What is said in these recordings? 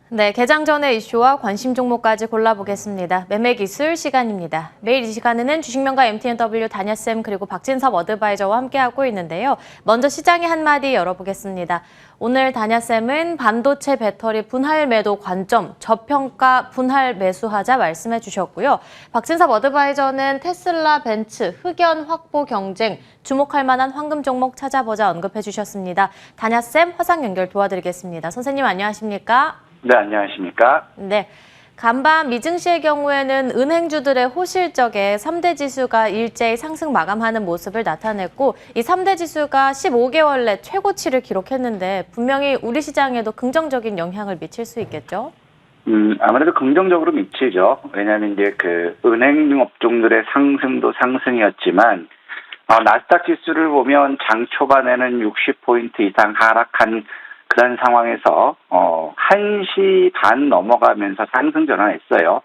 네, 개장 전의 이슈와 관심 종목까지 골라보겠습니다. 매매기술 시간입니다. 매일 이 시간에는 주식명가 MTNW 다냐쌤 그리고 박진섭 어드바이저와 함께하고 있는데요. 먼저 시장의 한마디 열어보겠습니다. 오늘 다냐쌤은 반도체 배터리 분할 매도 관점, 저평가 분할 매수하자 말씀해 주셨고요. 박진섭 어드바이저는 테슬라, 벤츠, 흑연 확보 경쟁, 주목할 만한 황금 종목 찾아보자 언급해 주셨습니다. 다냐쌤 화상 연결 도와드리겠습니다. 선생님 안녕하십니까? 네, 안녕하십니까? 네. 간밤 미증시의 경우에는 은행주들의 호실적에 3대 지수가 일제히 상승 마감하는 모습을 나타냈고 이 3대 지수가 15개월 내 최고치를 기록했는데 분명히 우리 시장에도 긍정적인 영향을 미칠 수 있겠죠? 아무래도 긍정적으로 미치죠. 왜냐하면 이제 그 은행 업종들의 상승도 상승이었지만 나스닥 지수를 보면 장 초반에는 60포인트 이상 하락한 그런 상황에서 1시 반 넘어가면서 상승 전환했어요.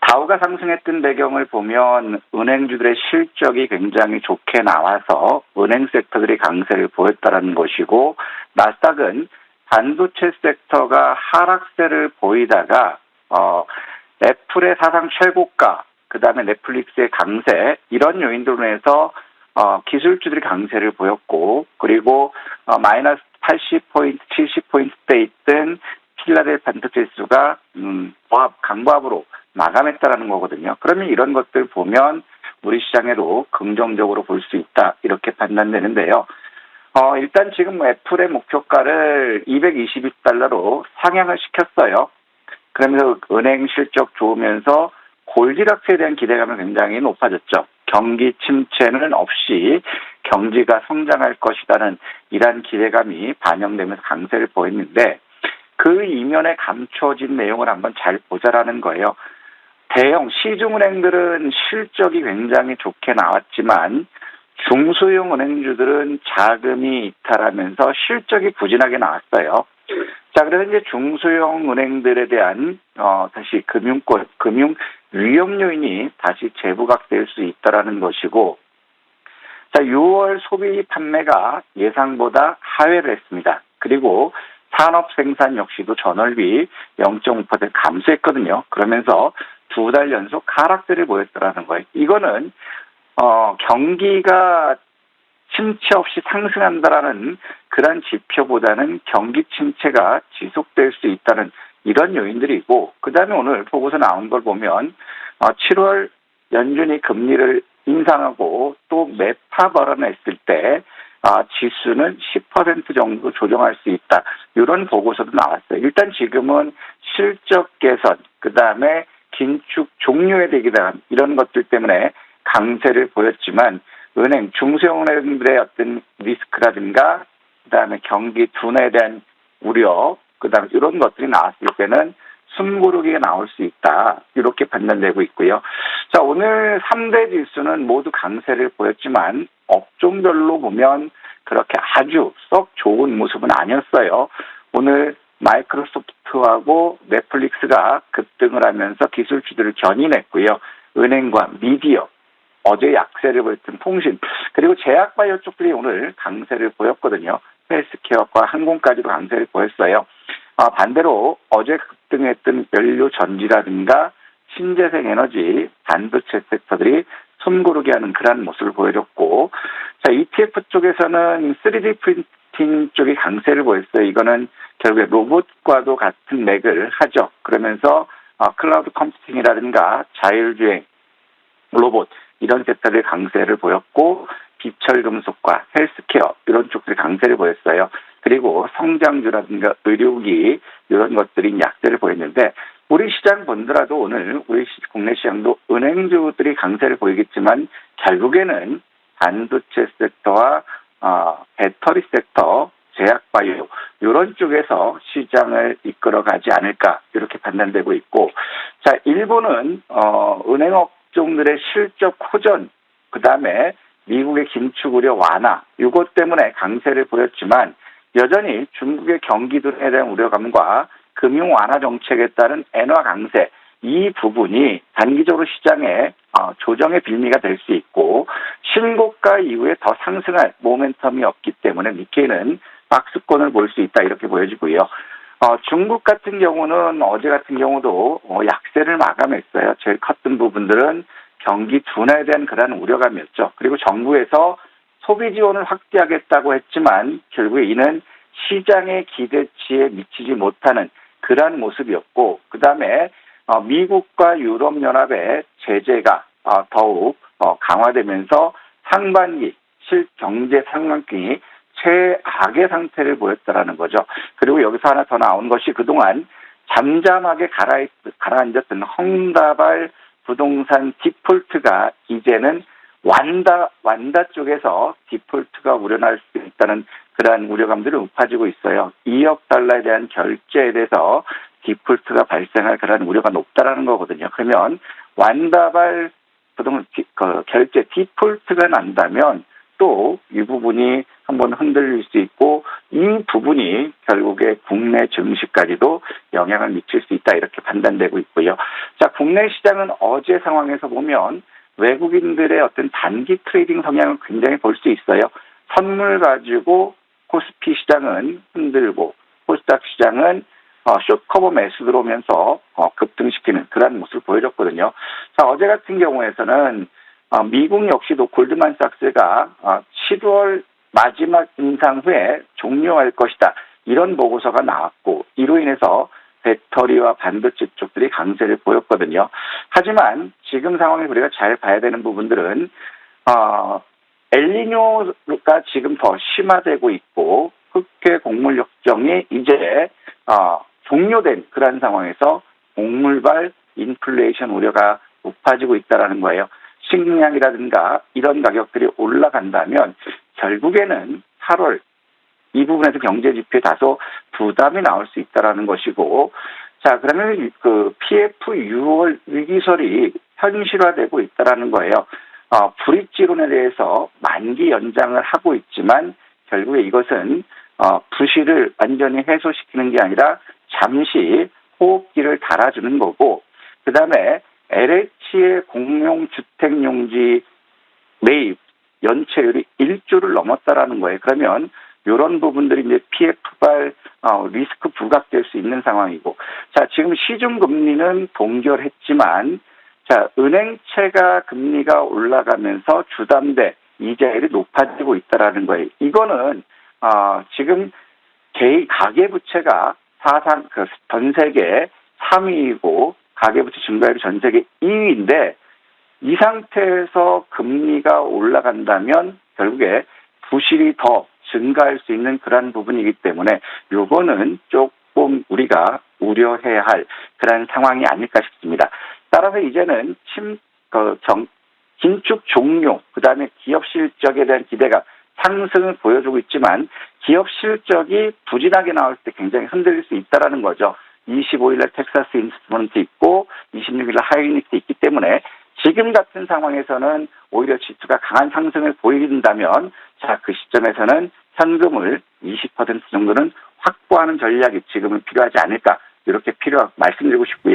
다우가 상승했던 배경을 보면 은행주들의 실적이 굉장히 좋게 나와서 은행 섹터들이 강세를 보였다는 것이고 나스닥은 반도체 섹터가 하락세를 보이다가 애플의 사상 최고가, 그다음에 넷플릭스의 강세 이런 요인들로 해서 기술주들이 강세를 보였고 그리고 마이너스 80포인트, 70포인트대 있던 필라델피아 반도체 지수가 강보합으로 마감했다라는 거거든요. 그러면 이런 것들 보면 우리 시장에도 긍정적으로 볼 수 있다 이렇게 판단되는데요. 일단 지금 애플의 목표가를 222달러로 상향을 시켰어요. 그러면서 은행 실적 좋으면서 골디락스에 대한 기대감은 굉장히 높아졌죠. 경기 침체는 없이 경제가 성장할 것이라는 이러한 기대감이 반영되면서 강세를 보였는데 그 이면에 감춰진 내용을 한번 잘 보자라는 거예요. 대형 시중은행들은 실적이 굉장히 좋게 나왔지만 중소형 은행주들은 자금이 이탈하면서 실적이 부진하게 나왔어요. 자, 그래서 이제 중소형 은행들에 대한 다시 금융 위험 요인이 다시 재부각될 수 있다라는 것이고, 자, 6월 소비 판매가 예상보다 하회를 했습니다. 그리고 산업 생산 역시도 전월비 0.5% 감소했거든요. 그러면서 2달 연속 하락세를 보였다라는 거예요. 이거는 경기가 침체 없이 상승한다라는 그런 지표보다는 경기 침체가 지속될 수 있다는 이런 요인들이고, 그 다음에 오늘 보고서 나온 걸 보면 7월 연준이 금리를 인상하고 또 매파 발언했을 때 지수는 10% 정도 조정할 수 있다. 이런 보고서도 나왔어요. 일단 지금은 실적 개선, 그 다음에 긴축 종료에 되기 대한 이런 것들 때문에 강세를 보였지만 은행, 중소형은행들의 어떤 리스크라든가 그다음에 경기 둔화에 대한 우려, 그다음에 이런 것들이 나왔을 때는 숨고르기가 나올 수 있다. 이렇게 판단되고 있고요. 자, 오늘 3대 지수는 모두 강세를 보였지만 업종별로 보면 그렇게 아주 썩 좋은 모습은 아니었어요. 오늘 마이크로소프트하고 넷플릭스가 급등을 하면서 기술주들을 견인했고요. 은행과 미디어, 어제 약세를 보였던 통신, 그리고 제약바이오 쪽들이 오늘 강세를 보였거든요. 헬스케어과 항공까지도 강세를 보였어요. 반대로 어제 급등했던 연료 전지라든가 신재생 에너지, 반도체 섹터들이 숨고르게 하는 그런 모습을 보여줬고, 자, ETF 쪽에서는 3D 프린팅 쪽이 강세를 보였어요. 이거는 결국에 로봇과도 같은 맥을 하죠. 그러면서 클라우드 컴퓨팅이라든가 자율주행 로봇 이런 섹터들이 강세를 보였고, 비철금속과 헬스케어 이런 쪽들이 강세를 보였어요. 그리고 성장주라든가 의료기 이런 것들이 약세를 보였는데, 우리 시장 본더라도 오늘 우리 국내 시장도 은행주들이 강세를 보이겠지만 결국에는 반도체 섹터와 배터리 섹터, 제약바이오 이런 쪽에서 시장을 이끌어가지 않을까 이렇게 판단되고 있고, 자, 일본은 은행 업종들의 실적 호전, 그다음에 미국의 긴축 우려 완화 이것 때문에 강세를 보였지만 여전히 중국의 경기 둔화에 대한 우려감과 금융 완화 정책에 따른 엔화 강세 이 부분이 단기적으로 시장에 조정의 빌미가 될 수 있고, 신고가 이후에 더 상승할 모멘텀이 없기 때문에 니케이는 박스권을 볼 수 있다 이렇게 보여지고요. 중국 같은 경우는 어제 같은 경우도 약세를 마감했어요. 제일 컸던 부분들은 경기 둔화에 대한 그러한 우려감이었죠. 그리고 정부에서 소비 지원을 확대하겠다고 했지만 결국에 이는 시장의 기대치에 미치지 못하는 그러한 모습이었고, 그 다음에 미국과 유럽연합의 제재가 더욱 강화되면서 상반기 실경제 상반기 최악의 상태를 보였다라는 거죠. 그리고 여기서 하나 더 나온 것이 그동안 잠잠하게 가라앉았던 헝다발 부동산 디폴트가 이제는 완다 쪽에서 디폴트가 우려날 수 있다는 그러한 우려감들이 높아지고 있어요. 2억 달러에 대한 결제에 대해서 디폴트가 발생할 그러한 우려가 높다라는 거거든요. 그러면 완다발 부동산 결제 디폴트가 난다면 또 이 부분이 한번 흔들릴 수 있고, 이 부분이 결국에 국내 증시까지도 영향을 미칠 수 있다, 이렇게 판단되고 있고요. 자, 국내 시장은 어제 상황에서 보면 외국인들의 어떤 단기 트레이딩 성향을 굉장히 볼 수 있어요. 선물 가지고 코스피 시장은 흔들고 코스닥 시장은 숏커버 매수 들어오면서 급등시키는 그런 모습을 보여줬거든요. 자, 어제 같은 경우에서는 미국 역시도 골드만삭스가 7월 마지막 인상 후에 종료할 것이다, 이런 보고서가 나왔고, 이로 인해서 배터리와 반도체 쪽들이 강세를 보였거든요. 하지만 지금 상황에 우리가 잘 봐야 되는 부분들은 엘니뇨가 지금 더 심화되고 있고, 흑해 곡물 역정이 이제 종료된 그런 상황에서 곡물발 인플레이션 우려가 높아지고 있다는 거예요. 식량이라든가 이런 가격들이 올라간다면 결국에는 8월 이 부분에서 경제 지표에 다소 부담이 나올 수 있다는 것이고, 자, 그러면 그 PF 6월 위기설이 현실화되고 있다는 거예요. 브릿지론에 대해서 만기 연장을 하고 있지만 결국에 이것은 부실을 완전히 해소시키는 게 아니라 잠시 호흡기를 달아주는 거고, 그 다음에 LH의 공용주택용지 매입 연체율이 1조를 넘었다라는 거예요. 그러면 이런 부분들이 이제 PF발 리스크 부각될 수 있는 상황이고, 자, 지금 시중 금리는 동결했지만, 자, 은행채가 금리가 올라가면서 주담대 이자율이 높아지고 있다라는 거예요. 이거는 지금 가계부채가 사상 전 세계 3위이고 가계부채 증가율이 전 세계 2위인데, 이 상태에서 금리가 올라간다면 결국에 부실이 더 증가할 수 있는 그런 부분이기 때문에 요거는 조금 우리가 우려해야 할 그런 상황이 아닐까 싶습니다. 따라서 이제는 긴축 종료, 그 다음에 기업 실적에 대한 기대가 상승을 보여주고 있지만 기업 실적이 부진하게 나올 때 굉장히 흔들릴 수 있다는 거죠. 25일날 텍사스 인스트루먼트 있고 26일날 하이닉스 있기 때문에 지금 같은 상황에서는 오히려 지수가 강한 상승을 보인다면, 자, 그 시점에서는 현금을 20% 정도는 확보하는 전략이 지금은 필요하지 않을까, 이렇게 말씀드리고 싶고요.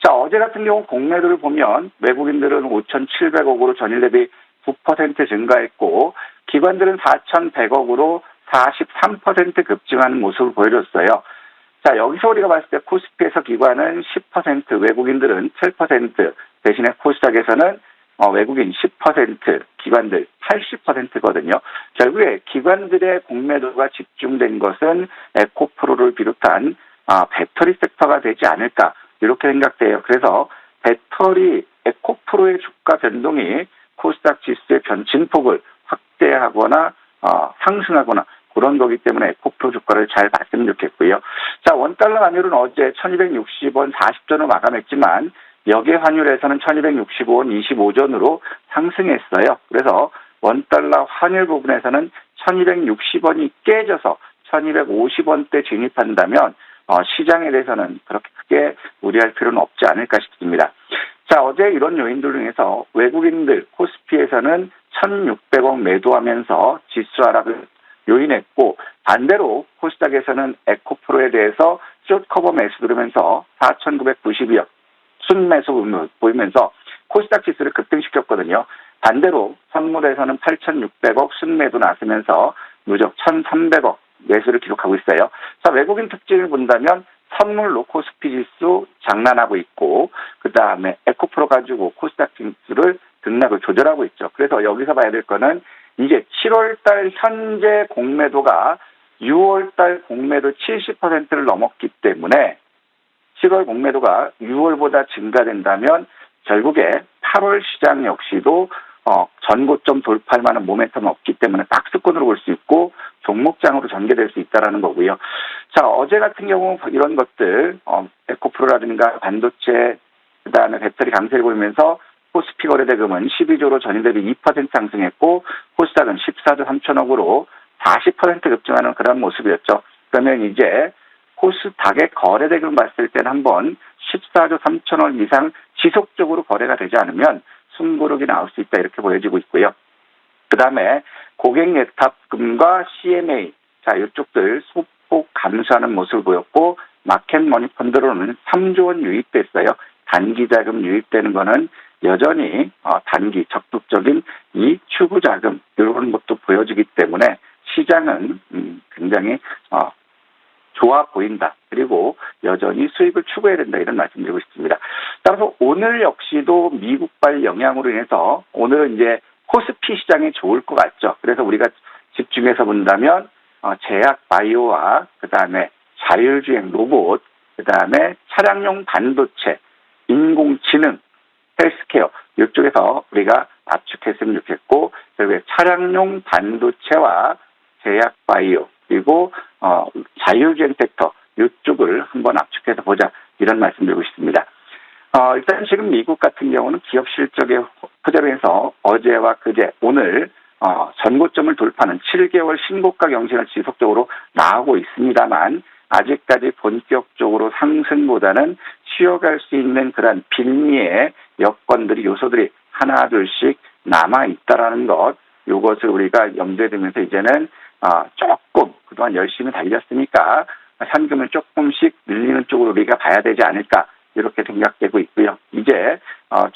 자, 어제 같은 경우 공매도를 보면 외국인들은 5,700억으로 전일 대비 9% 증가했고, 기관들은 4,100억으로 43% 급증하는 모습을 보여줬어요. 자, 여기서 우리가 봤을 때 코스피에서 기관은 10%, 외국인들은 7%, 대신에 코스닥에서는 외국인 10%, 기관들 80%거든요. 결국에 기관들의 공매도가 집중된 것은 에코프로를 비롯한 배터리 섹터가 되지 않을까, 이렇게 생각돼요. 그래서 배터리 에코프로의 주가 변동이 코스닥 지수의 진폭을 확대하거나 상승하거나 그런 거기 때문에 에코프로 주가를 잘 봤으면 좋겠고요. 자, 원달러 환율은 어제 1260원 40전으로 마감했지만 역외 환율에서는 1265원 25전으로 상승했어요. 그래서 원달러 환율 부분에서는 1260원이 깨져서 1250원대 진입한다면 시장에 대해서는 그렇게 크게 우려할 필요는 없지 않을까 싶습니다. 자, 어제 이런 요인들 중에서 외국인들 코스피에서는 1600억 매도하면서 지수 하락을 요인했고, 반대로 코스닥에서는 에코프로에 대해서 숏커버 매수 들으면서 4,992억 순매수 보이면서 코스닥 지수를 급등시켰거든요. 반대로 선물에서는 8,600억 순매도 나서면서 누적 1,300억 매수를 기록하고 있어요. 자, 외국인 특징을 본다면 선물 로코스피 지수 장난하고 있고, 그 다음에 에코프로 가지고 코스닥 지수를 등락을 조절하고 있죠. 그래서 여기서 봐야 될 거는 이제 7월달 현재 공매도가 6월달 공매도 70%를 넘었기 때문에 7월 공매도가 6월보다 증가된다면 결국에 8월 시장 역시도 전고점 돌파할 만한 모멘텀은 없기 때문에 박스권으로 볼 수 있고 종목장으로 전개될 수 있다는 거고요. 자, 어제 같은 경우 이런 것들 에코프로라든가 반도체 그다음에 배터리 강세를 보이면서 코스피 거래대금은 12조로 전일 대비 2% 상승했고 코스닥은 14조 3천억으로 40% 급증하는 그런 모습이었죠. 그러면 이제 코스닥의 거래대금 봤을 때는 한번 14조 3천억 이상 지속적으로 거래가 되지 않으면 숨고르기 나올 수 있다 이렇게 보여지고 있고요. 그 다음에 고객 예탁금과 CMA, 자 이쪽들 소폭 감소하는 모습을 보였고 마켓머니 펀드로는 3조 원 유입됐어요. 단기 자금 유입되는 거는 여전히 단기 적극적인 이 추구 자금 이런 것도 보여지기 때문에 시장은 굉장히 좋아 보인다. 그리고 여전히 수익을 추구해야 된다. 이런 말씀드리고 싶습니다. 따라서 오늘 역시도 미국발 영향으로 인해서 오늘은 이제 코스피 시장이 좋을 것 같죠. 그래서 우리가 집중해서 본다면 제약 바이오와 그다음에 자율주행 로봇, 그다음에 차량용 반도체, 인공지능, 헬스케어 이쪽에서 우리가 압축했으면 좋겠고 결국에 차량용 반도체와 제약 바이오 그리고 자율주행 섹터 이쪽을 한번 압축해서 보자 이런 말씀드리고 싶습니다. 일단 지금 미국 같은 경우는 기업 실적의 그대로 해서 어제와 그제 오늘 전고점을 돌파하는 7개월 신고가 경신을 지속적으로 나오고 있습니다만 아직까지 본격적으로 상승보다는 쉬어갈 수 있는 그런 빌미의 여건들이 요소들이 하나 둘씩 남아 있다라는 것 이것을 우리가 염두에 두면서 이제는 조금 그동안 열심히 달렸으니까 현금을 조금씩 늘리는 쪽으로 우리가 봐야 되지 않을까 이렇게 생각되고 있고요. 이제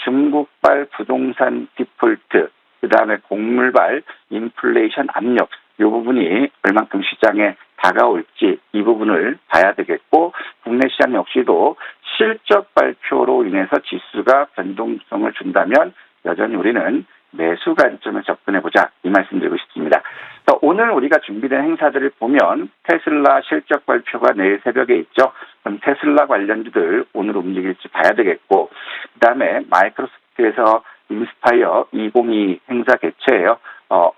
중국발 부동산 디폴트 그다음에 곡물발 인플레이션 압력 이 부분이 얼만큼 시장에 다가올지 이 부분을 봐야 되겠고 국내 시장 역시도 실적 발표로 인해서 지수가 변동성을 준다면 여전히 우리는 매수 관점에 접근해보자 이 말씀드리고 싶습니다. 오늘 우리가 준비된 행사들을 보면 테슬라 실적 발표가 내일 새벽에 있죠. 그럼 테슬라 관련주들 오늘 움직일지 봐야 되겠고 그다음에 마이크로소프트에서 인스파이어 2022 행사 개최예요.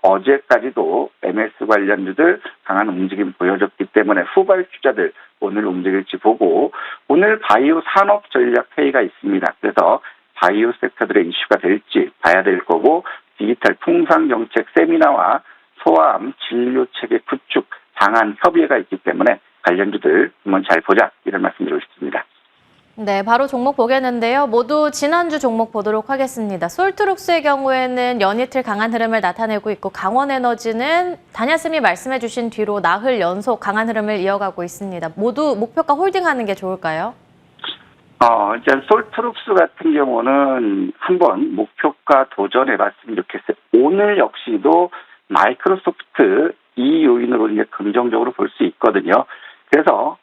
어제까지도 MS 관련주들 강한 움직임 보여줬기 때문에 후발 투자들 오늘 움직일지 보고 오늘 바이오 산업 전략 회의가 있습니다. 그래서 바이오 섹터들의 이슈가 될지 봐야 될 거고 디지털 풍상 정책 세미나와 소아암 진료 체계 구축 방안 협의회가 있기 때문에 관련주들 한번 잘 보자 이런 말씀드리고 싶습니다. 네, 바로 종목 보겠는데요. 모두 지난주 종목 보도록 하겠습니다. 솔트룩스의 경우에는 연이틀 강한 흐름을 나타내고 있고 강원에너지는 단야쌤이 말씀해 주신 뒤로 나흘 연속 강한 흐름을 이어가고 있습니다. 모두 목표가 홀딩하는 게 좋을까요? 이제 솔트룩스 같은 경우는 한번 목표가 도전해봤으면 좋겠어요. 오늘 역시도 마이크로소프트 이 요인으로 이제 긍정적으로 볼 수 있거든요. 그래서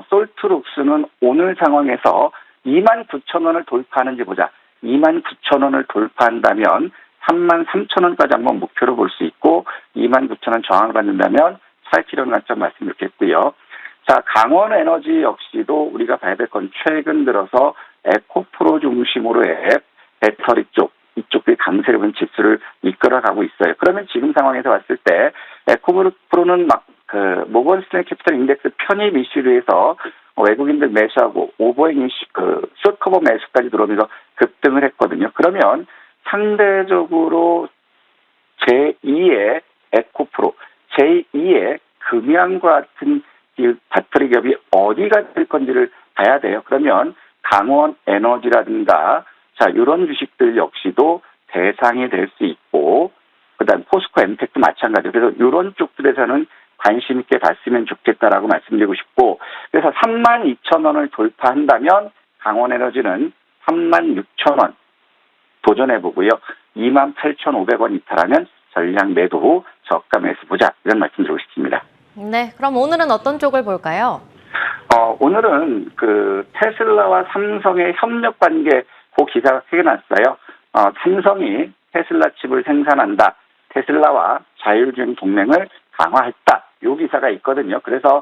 솔트룩스는 오늘 상황에서 29,000원을 돌파하는지 보자. 29,000원을 돌파한다면 33,000원까지 한번 목표로 볼 수 있고 29,000원 저항을 받는다면 살 필요는 관점 말씀드렸겠고요. 자, 강원에너지 역시도 우리가 봐야 될 건 최근 들어서 에코프로 중심으로의 배터리 쪽 이쪽들이 강세를 본 지수를 이끌어가고 있어요. 그러면 지금 상황에서 봤을 때 에코프로는 모건 스탠리 캐피털 인덱스 편입 이슈로 해서 외국인들 매수하고 오버행 이슈, 숏커버 매수까지 들어오면서 급등을 했거든요. 그러면 상대적으로 제2의 에코프로, 제2의 금양과 같은 이 배터리 기업이 어디가 될 건지를 봐야 돼요. 그러면 강원 에너지라든가 자 이런 주식들 역시도 대상이 될 수 있고 그다음 포스코 엠텍도 마찬가지로 그래서 이런 쪽들에서는 관심 있게 봤으면 좋겠다라고 말씀드리고 싶고 그래서 32,000원을 돌파한다면 강원 에너지는 36,000원 도전해보고요. 28,500원 이탈하면 전량 매도 저가 매수 보자 이런 말씀드리고 싶습니다. 네, 그럼 오늘은 어떤 쪽을 볼까요? 오늘은 그 테슬라와 삼성의 협력 관계 그 기사가 크게 났어요. 삼성이 테슬라 칩을 생산한다. 테슬라와 자율주행 동맹을 강화했다. 이 기사가 있거든요. 그래서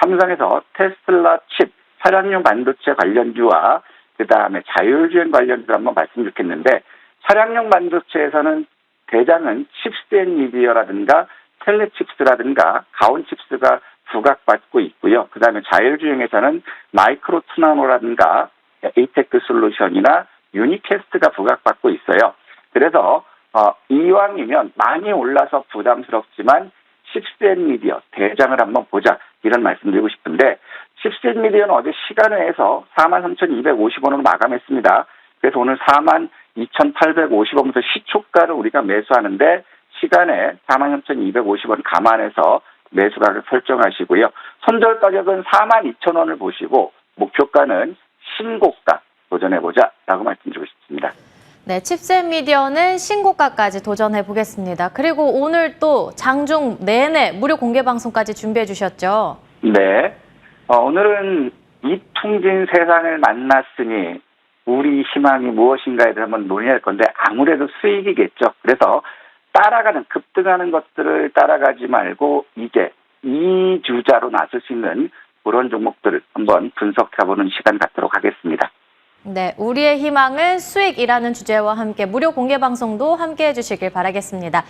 삼성에서 테슬라 칩, 차량용 반도체 관련주와 그다음에 자율주행 관련주를 한번 말씀드리겠는데 차량용 반도체에서는 대장은 칩스앤미디어라든가 텔레칩스라든가 가온칩스가 부각받고 있고요. 그다음에 자율주행에서는 마이크로투나노라든가 에이테크 솔루션이나 유니캐스트가 부각받고 있어요. 그래서 이왕이면 많이 올라서 부담스럽지만 칩스앤미디어 대장을 한번 보자 이런 말씀드리고 싶은데 칩스앤미디어는 어제 시간외에서 43,250원으로 마감했습니다. 그래서 오늘 42,850원부터 시초가를 우리가 매수하는데 시간에 43,250원 감안해서 매수가를 설정하시고요. 손절 가격은 42,000원을 보시고 목표가는 신고가 도전해보자라고 말씀드리고 싶습니다. 네, 칩스앤미디어는 신고가까지 도전해 보겠습니다. 그리고 오늘 또 장중 내내 무료 공개 방송까지 준비해 주셨죠? 네. 오늘은 이풍진 세상을 만났으니 우리 희망이 무엇인가에 대해서 한번 논의할 건데 아무래도 수익이겠죠. 그래서 따라가는 급등하는 것들을 따라가지 말고 이제 이주자로 나설 수 있는 그런 종목들을 한번 분석해보는 시간 갖도록 하겠습니다. 네, 우리의 희망은 수익이라는 주제와 함께 무료 공개 방송도 함께 해주시길 바라겠습니다.